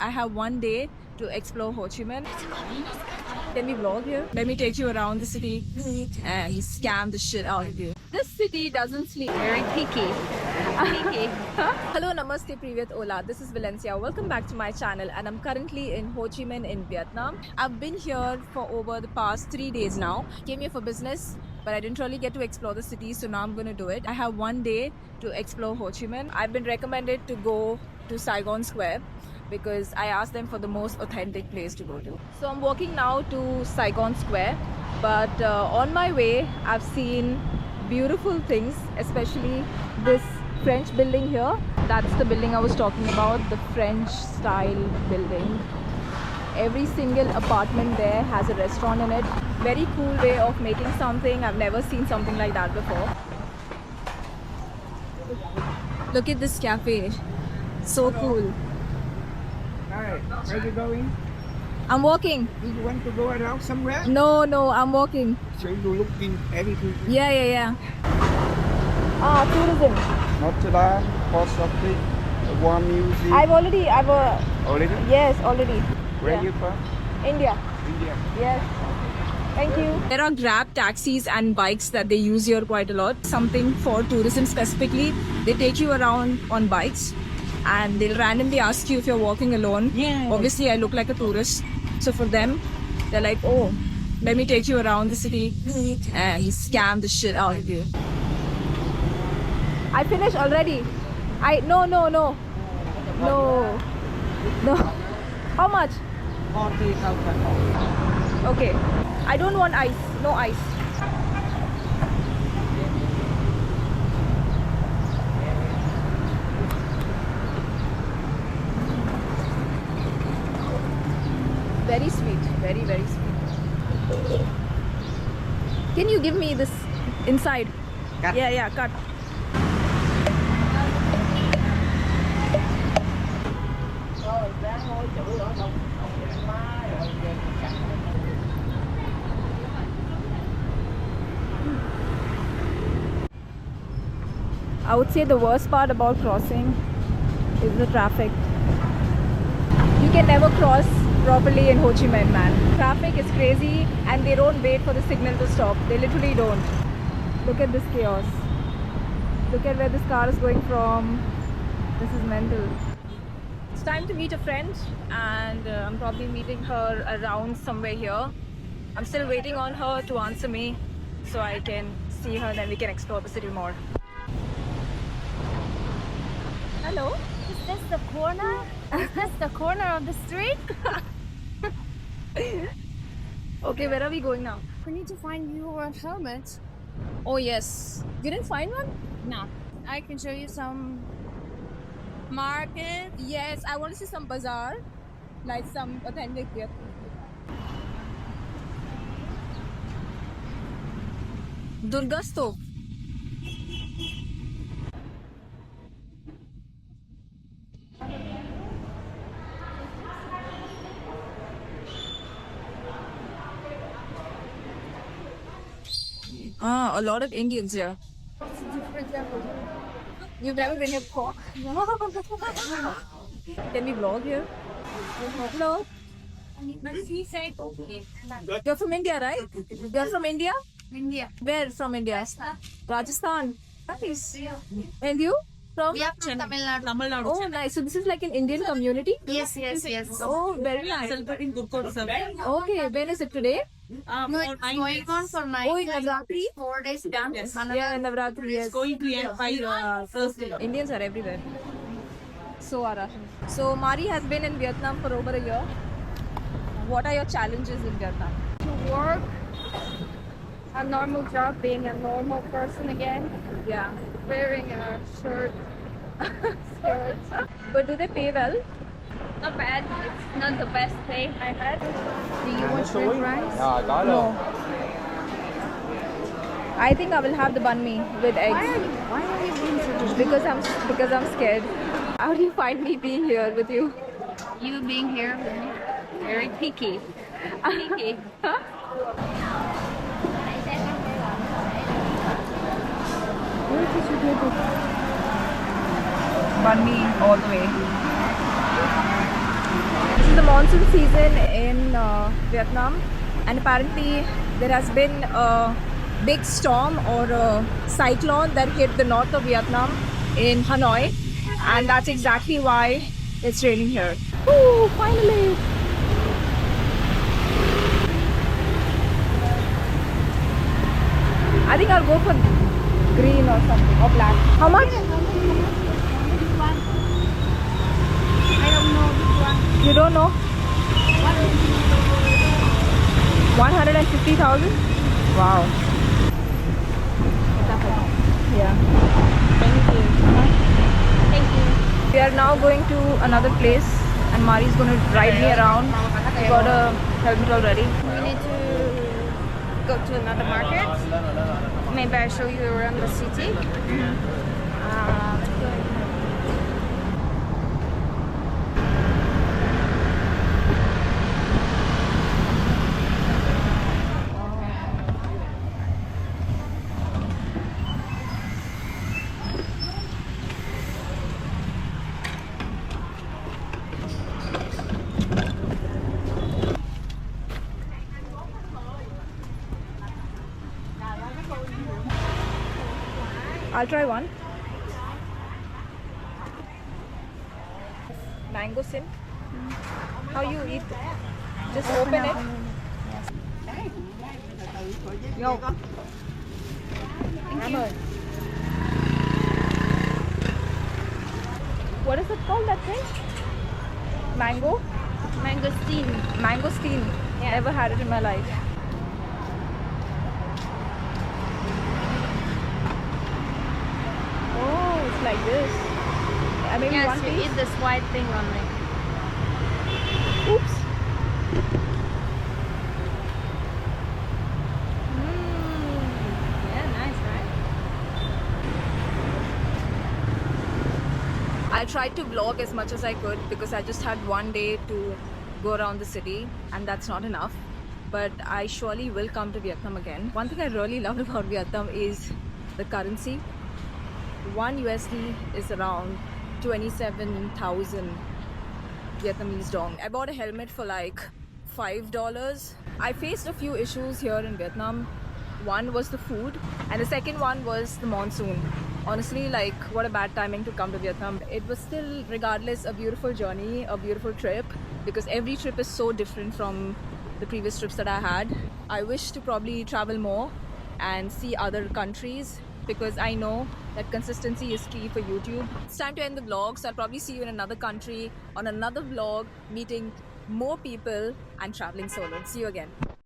I have one day to explore Ho Chi Minh. Can we vlog here? Let me take you around the city and scam the shit out of you. This city doesn't sleep. Very picky. Hello, namaste, privyat, hola. This is Valencia. Welcome back to my channel, and I'm currently in Ho Chi Minh in Vietnam. I've been here for over the past 3 days now. Came here for business, but I didn't really get to explore the city, so now I'm going to do it. I have one day to explore Ho Chi Minh. I've been recommended to go to Saigon Square because I asked them for the most authentic place to go to. So I'm walking now to Saigon Square, but on my way I've seen beautiful things, especially this French building here. That's the building I was talking about, the French style building. Every single apartment there has a restaurant in it. Very cool way of making something. I've never seen something like that before. Look at this cafe. So cool. Hi, where are you going? I'm walking. Do you want to go around somewhere? No, I'm walking. So you looking everything? Yeah. Tourism. Notre Dame, Post Office, the War Museum. Already. Yes, already. Where yeah. are you from? India. India. Yes. Thank you. There are Grab taxis and bikes that they use here quite a lot. Something for tourism specifically. They take you around on bikes and they'll randomly ask you if you're walking alone. Yeah. Obviously, I look like a tourist. So for them, they're like, oh, let me take you around the city and scam the shit out of you. I finished already. No. How much? 40,000. Okay. I don't want ice. No ice. Very sweet. Very, very sweet. Can you give me this inside? Cut. Yeah, cut. I would say the worst part about crossing is the traffic. You can never cross properly in Ho Chi Minh, man. Traffic is crazy and they don't wait for the signal to stop. They literally don't. Look at this chaos. Look at where this car is going from. This is mental. It's time to meet a friend and I'm probably meeting her around somewhere here. I'm still waiting on her to answer me so I can see her, then we can explore the city more. Hello? Is this the corner? Is this the corner of the street? Okay, where are we going now? We need to find you a helmet. Oh yes. You didn't find one? No. I can show you some market. Yes, I want to see some bazaar. Like some authentic gift. Durga stove. A lot of Indians here. You've never been here before? No. Can we vlog here? Hello? You're from India, right? You're from India? India. Where from India? Rajasthan. Nice. And you? From? We are from Tamil Nadu. Oh, nice. So this is like an Indian community? Yes. Oh, very nice. Okay, when is it today? No, it's going on for 9 Oh, in Navratri? 4 days done. Yes. Yeah, in Navratri, yes. Going to end by Thursday. Indians are everywhere. So are Russians. So Mari has been in Vietnam for over a year. What are your challenges in Vietnam? To work a normal job, being a normal person again, Yeah. wearing a skirt. But do they pay well? Not bad. It's not the best pay I had. Do you want shrimp rice? No. I think I will have the banh mi with eggs Why are you being so because I'm scared. How do you find me being here with you? You being here, very picky. Picky. Banh mi all the way. monsoon season in Vietnam, and apparently there has been a big storm or a cyclone that hit the north of Vietnam in Hanoi, and that's exactly why it's raining here. Ooh, finally! I think I'll go for green or something, or black. How much? I don't know which one. You don't know? 150,000? Wow. Yeah. Thank you. We are now going to another place, and Mari's going to ride me around. I got a helmet already. We need to go to another market. Maybe I'll show you around the city. Let's go. I'll try one. Mango sin. How you eat? Just open it. Yo. What is it called, that thing? Mango? Mangosteen. Mangosteen. Yeah. Never had it in my life. Oh, it's like this. Maybe Yes, one you piece. eat this white thing only. Oops. Yeah, nice, right? I tried to vlog as much as I could because I just had one day to go around the city, and that's not enough. But I surely will come to Vietnam again. One thing I really loved about Vietnam is the currency. 1 USD is around 27,000 Vietnamese dong. I bought a helmet for like $5. I faced a few issues here in Vietnam. One was the food, and the second one was the monsoon. Honestly, like, what a bad timing to come to Vietnam. It was still, regardless, a beautiful journey, a beautiful trip, because every trip is so different from the previous trips that I had. I wish to probably travel more and see other countries, because I know that consistency is key for YouTube. It's time to end the vlog, so I'll probably see you in another country on another vlog, meeting more people and traveling solo. See you again.